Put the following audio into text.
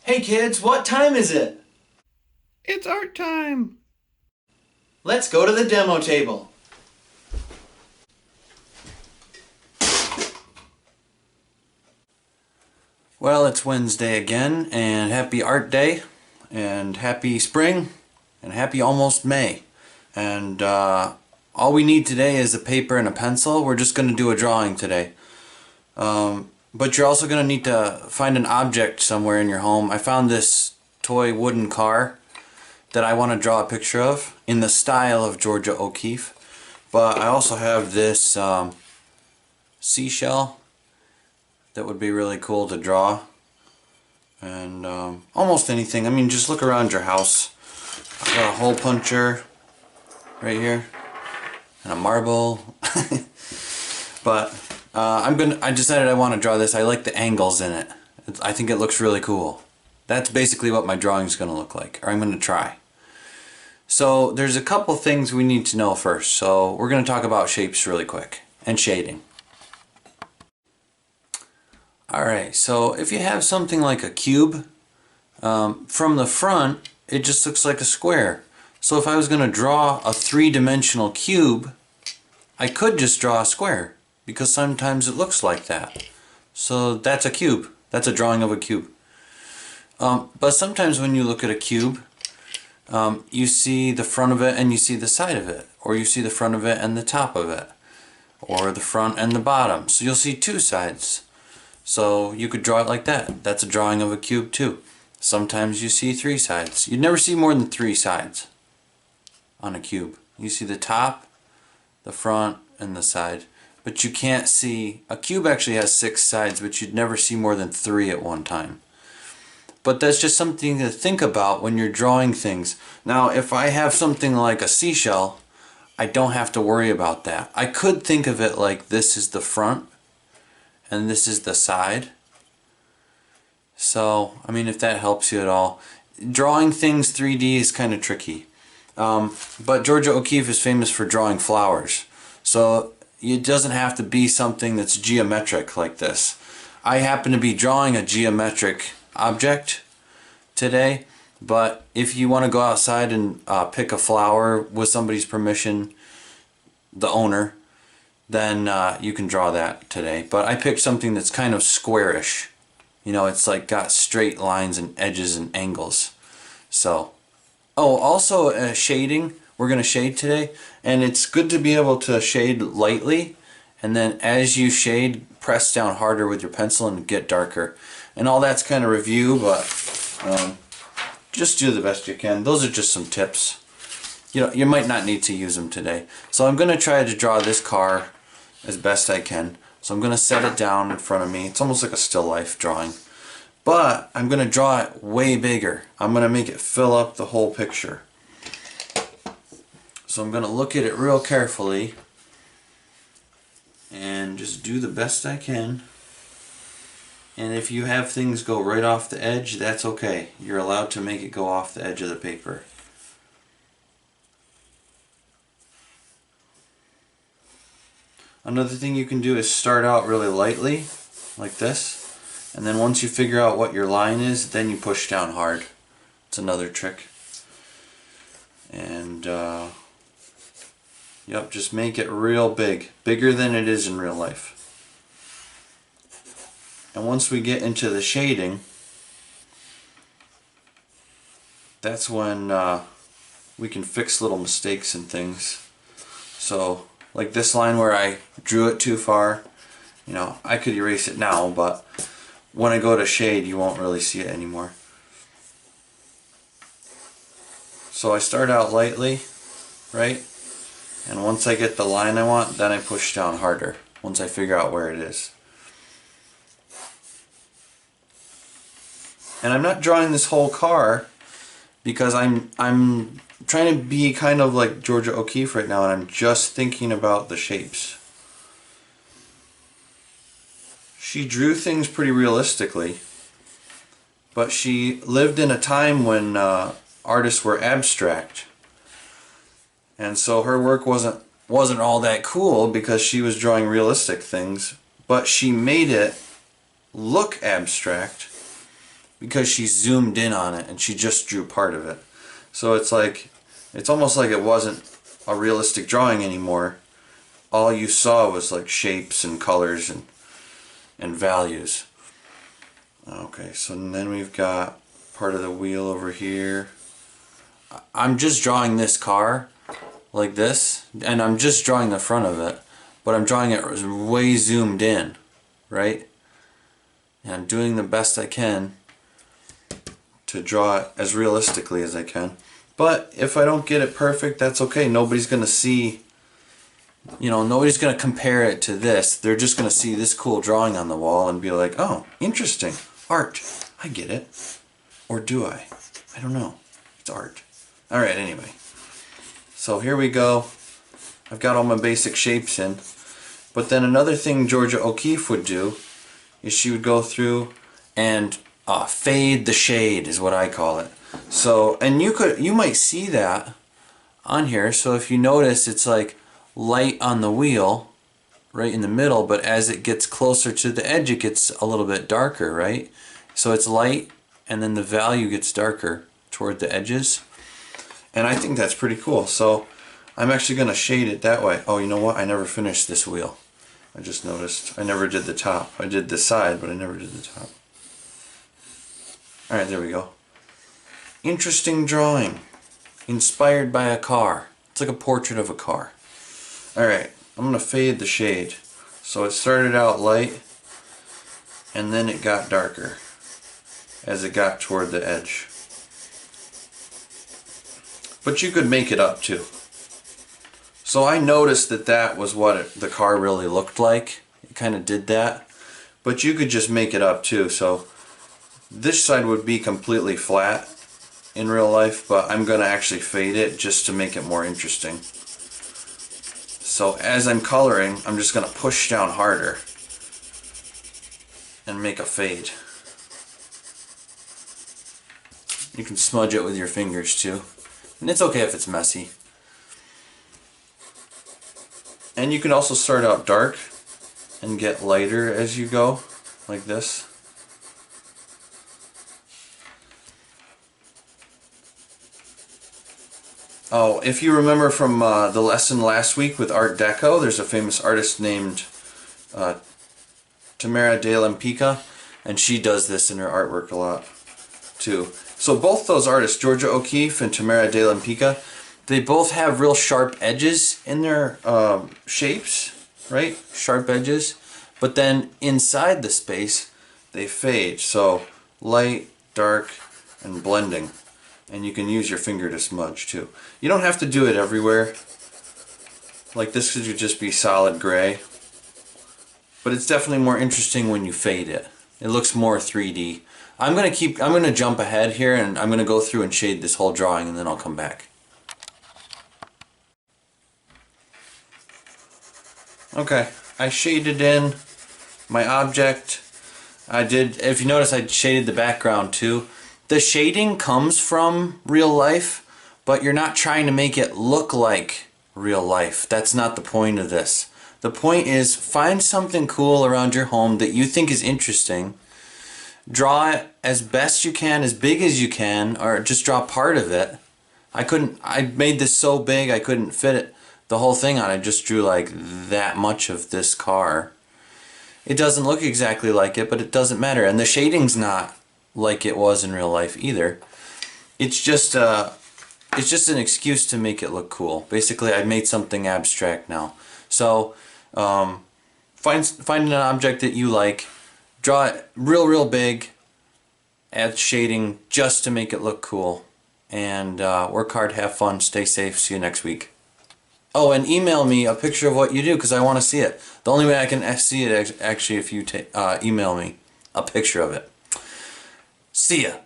Hey kids, what time is it? It's art time! Let's go to the demo table. Well, it's Wednesday again, and happy Art Day, and happy spring, and happy almost May. And all we need today is a paper and a pencil. We're just going to do a drawing today. But you're also going to need to find an object somewhere in your home. I found this toy wooden car that I want to draw a picture of in the style of Georgia O'Keeffe. But I also have this seashell that would be really cool to draw. And almost anything. I mean, just look around your house. I've got a hole puncher right here and a marble. But I decided I want to draw this. I like the angles in it. I think it looks really cool. That's basically what my drawing is going to look like, or I'm going to try. So there's a couple things we need to know first. So we're going to talk about shapes really quick and shading. Alright, so if you have something like a cube, from the front it just looks like a square. So if I was going to draw a three-dimensional cube, I could just draw a square, because sometimes it looks like that. So that's a cube. That's a drawing of a cube. But sometimes when you look at a cube, you see the front of it and you see the side of it, or you see the front of it and the top of it, or the front and the bottom. So you'll see two sides. So you could draw it like that. That's a drawing of a cube too. Sometimes you see three sides. You'd never see more than three sides on a cube. You see the top, the front, and the side. But you can't see, a cube actually has six sides, but you'd never see more than three at one time. But that's just something to think about when you're drawing things. Now, if I have something like a seashell, I don't have to worry about that. I could think of it like this is the front and this is the side. So, I mean, if that helps you at all. Drawing things 3D is kind of tricky. But Georgia O'Keeffe is famous for drawing flowers. So it doesn't have to be something that's geometric like this. I happen to be drawing a geometric object today, but if you want to go outside and pick a flower with somebody's permission, the owner, then you can draw that today. But I picked something that's kind of squarish. You know, it's like got straight lines and edges and angles. So, oh, also shading. We're going to shade today, and it's good to be able to shade lightly, and then as you shade, press down harder with your pencil and get darker. And all that's kind of review, but just do the best you can. Those are just some tips. You know, you might not need to use them today. So I'm going to try to draw this car as best I can. So I'm going to set it down in front of me. It's almost like a still life drawing. But I'm going to draw it way bigger. I'm going to make it fill up the whole picture. So I'm going to look at it real carefully and just do the best I can. And if you have things go right off the edge, that's okay. You're allowed to make it go off the edge of the paper. Another thing you can do is start out really lightly, like this. And then once you figure out what your line is, then you push down hard. It's another trick. And yep, just make it real big. Bigger than it is in real life. And once we get into the shading, that's when we can fix little mistakes and things. So, like this line where I drew it too far, you know, I could erase it now, but when I go to shade, you won't really see it anymore. So I start out lightly, right? And once I get the line I want, then I push down harder, once I figure out where it is. And I'm not drawing this whole car because I'm trying to be kind of like Georgia O'Keeffe right now, and I'm just thinking about the shapes. She drew things pretty realistically, but she lived in a time when artists were abstract, and so her work wasn't all that cool because she was drawing realistic things, but she made it look abstract because she zoomed in on it and she just drew part of it. So it's like, it's almost like it wasn't a realistic drawing anymore. All you saw was like shapes and colors and values. Okay, so then we've got part of the wheel over here. I'm just drawing this car like this, and I'm just drawing the front of it, but I'm drawing it way zoomed in, right? And I'm doing the best I can to draw it as realistically as I can. But if I don't get it perfect, that's okay. Nobody's gonna see, you know, nobody's gonna compare it to this. They're just gonna see this cool drawing on the wall and be like, oh, interesting, art, I get it. Or do I? I don't know, it's art. Alright, anyway. So here we go. I've got all my basic shapes in. But then another thing Georgia O'Keeffe would do is she would go through and fade the shade is what I call it. So, and you might see that on here. So if you notice, it's like light on the wheel right in the middle, but as it gets closer to the edge, it gets a little bit darker, right? So it's light and then the value gets darker toward the edges. And I think that's pretty cool. So I'm actually going to shade it that way. Oh, you know what? I never finished this wheel. I just noticed. I never did the top. I did the side, but I never did the top. Alright, there we go. Interesting drawing. Inspired by a car. It's like a portrait of a car. Alright, I'm going to fade the shade. So it started out light, and then it got darker as it got toward the edge. But you could make it up too. So I noticed that that was what the car really looked like. It kind of did that. But you could just make it up too. So this side would be completely flat in real life, but I'm going to actually fade it just to make it more interesting. So as I'm coloring, I'm just going to push down harder and make a fade. You can smudge it with your fingers too. And it's okay if it's messy. And you can also start out dark and get lighter as you go, like this. Oh, if you remember from the lesson last week with Art Deco, there's a famous artist named Tamara de Lempicka, and she does this in her artwork a lot too. So both those artists, Georgia O'Keeffe and Tamara de Lempicka, they both have real sharp edges in their shapes, right? Sharp edges. But then inside the space, they fade. So light, dark, and blending. And you can use your finger to smudge too. You don't have to do it everywhere. Like this could just be solid gray. But it's definitely more interesting when you fade it. It looks more 3D. I'm gonna jump ahead here and I'm gonna go through and shade this whole drawing and then I'll come back. Okay, I shaded in my object. I did, if you notice, I shaded the background too. The shading comes from real life, but you're not trying to make it look like real life. That's not the point of this. The point is find something cool around your home that you think is interesting. Draw it as best you can, as big as you can, or just draw part of it. I made this so big I couldn't fit it, the whole thing on. I just drew like that much of this car. It doesn't look exactly like it, but it doesn't matter. And the shading's not like it was in real life either. It's just an excuse to make it look cool. Basically, I made something abstract now. So find an object that you like, draw it real big, add shading just to make it look cool, and work hard, have fun, stay safe. See you next week. Oh, and email me a picture of what you do because I want to see it. The only way I can see it actually if you email me a picture of it. See ya.